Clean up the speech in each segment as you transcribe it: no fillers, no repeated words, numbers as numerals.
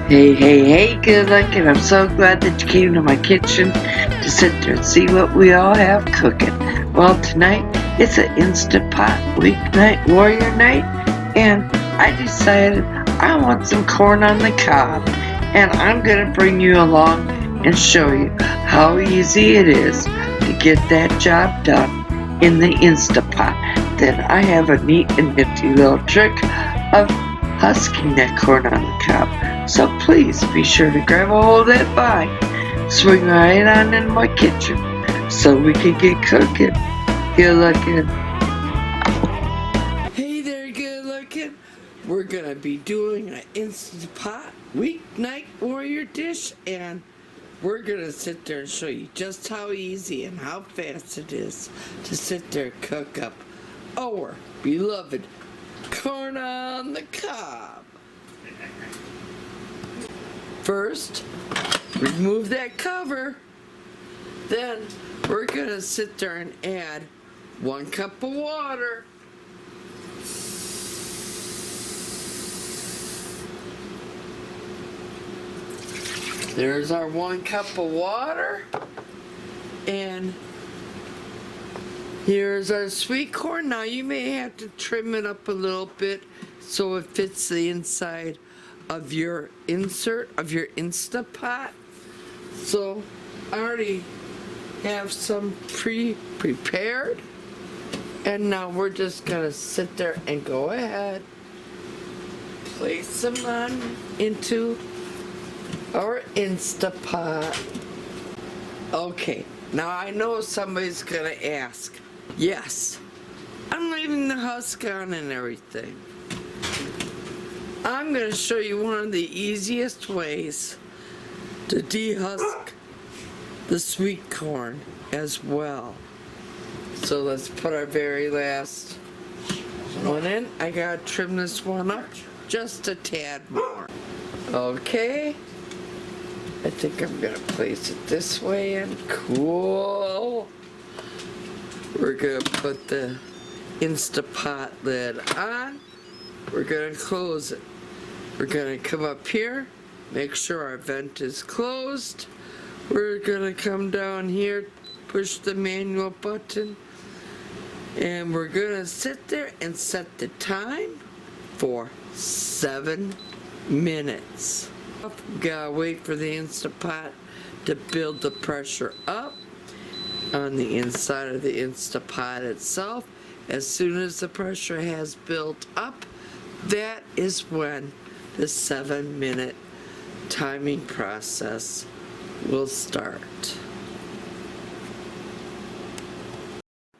Hey, good looking. I'm so glad that you came to my kitchen to sit there and see what we all have cooking. Well, tonight it's an Instant Pot Weeknight Warrior Night, and I decided I want some corn on the cob, and I'm going to bring you along and show you how easy it is to get that job done in the Instant Pot. Then I have a neat and nifty little trick of husking that corn on the cob. So please be sure to grab a hold of that vine, swing right on into my kitchen so we can get cooking. Good looking. Hey there, good looking. We're gonna be doing an Instant Pot Weeknight Warrior dish, and we're gonna sit there and show you just how easy and how fast it is to sit there and cook up our beloved corn on the cob. First, remove that cover. Then we're gonna sit there and add 1 cup of water. There's our 1 cup of water. And here's our sweet corn. Now you may have to trim it up a little bit so it fits the inside of your insert of your Instant Pot. So I already have some prepared, and now we're just gonna sit there and go ahead, place them on into our Instant Pot. Okay, now I know somebody's gonna ask, yes, I'm leaving the husk on and everything. I'm going to show you one of the easiest ways to dehusk the sweet corn as well. So let's put our very last one in. I got to trim this one up just a tad more. Okay. I think I'm going to place it this way and cool. We're going to put the Instant Pot lid on. We're going to close it. We're going to come up here, make sure our vent is closed. We're going to come down here, push the manual button, and we're going to sit there and set the time for 7 minutes. Gotta wait for the Instant Pot to build the pressure up on the inside of the Instant Pot itself. As soon as the pressure has built up, that is when the 7-minute timing process will start.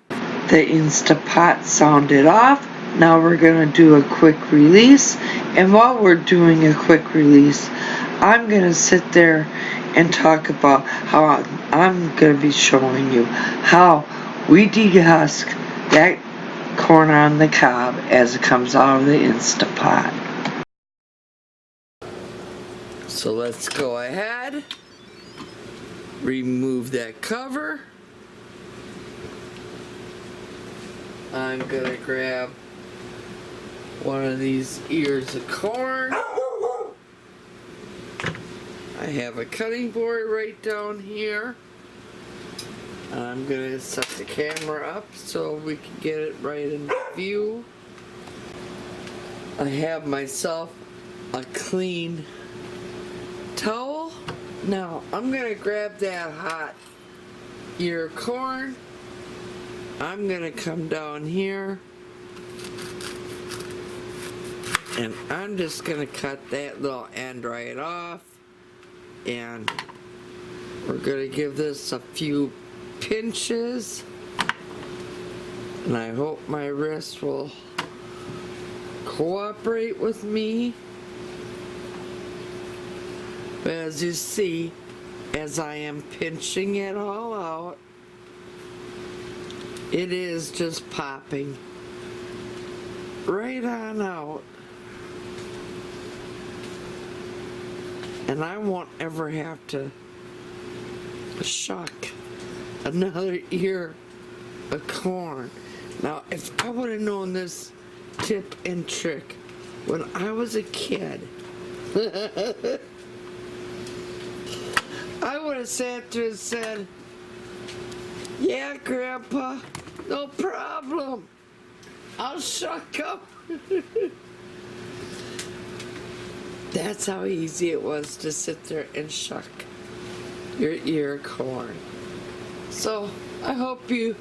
The Instant Pot sounded off. Now we're going to do a quick release. And while we're doing a quick release, I'm going to sit there and talk about how I'm going to be showing you how we dehusk that corn on the cob as it comes out of the Instant Pot. So let's go ahead, remove that cover. I'm gonna grab one of these ears of corn. I have a cutting board right down here. I'm gonna set the camera up so we can get it right in view. I have myself a clean towel. Now I'm gonna grab that hot ear of corn. I'm gonna come down here and I'm just gonna cut that little end right off, and we're gonna give this a few pinches, and I hope my wrist will cooperate with me. But as you see, as I am pinching it all out, it is just popping right on out. And I won't ever have to shuck another ear of corn. Now, if I would have known this tip and trick when I was a kid, I would have sat there and said, yeah, Grandpa, no problem. I'll shuck them. That's how easy it was to sit there and shuck your ear of corn. So I hope you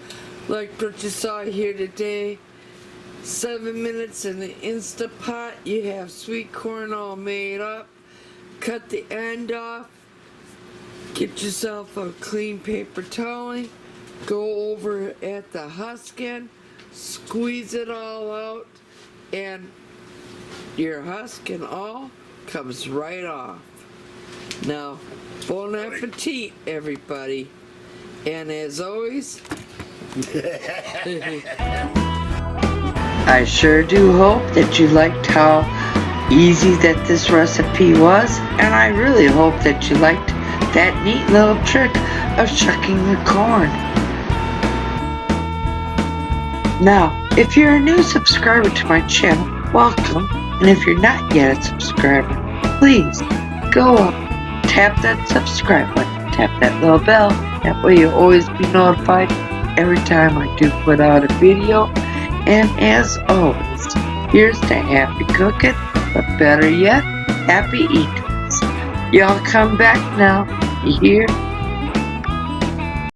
liked what you saw here today. 7 minutes in the Instapot. You have sweet corn all made up. Cut the end off. Get yourself a clean paper towel. Go over at the husking. Squeeze it all out. And your husking all comes right off. Now, bon appetit, everybody. And as always, I sure do hope that you liked how easy that this recipe was, and I really hope that you liked that neat little trick of shucking the corn. Now, if you're a new subscriber to my channel, welcome, and if you're not yet a subscriber, please go up, tap that subscribe button, tap that little bell, that way you'll always be notified every time I do put out a video. And as always, here's to happy cooking, but better yet, happy eating. Y'all come back now, you hear?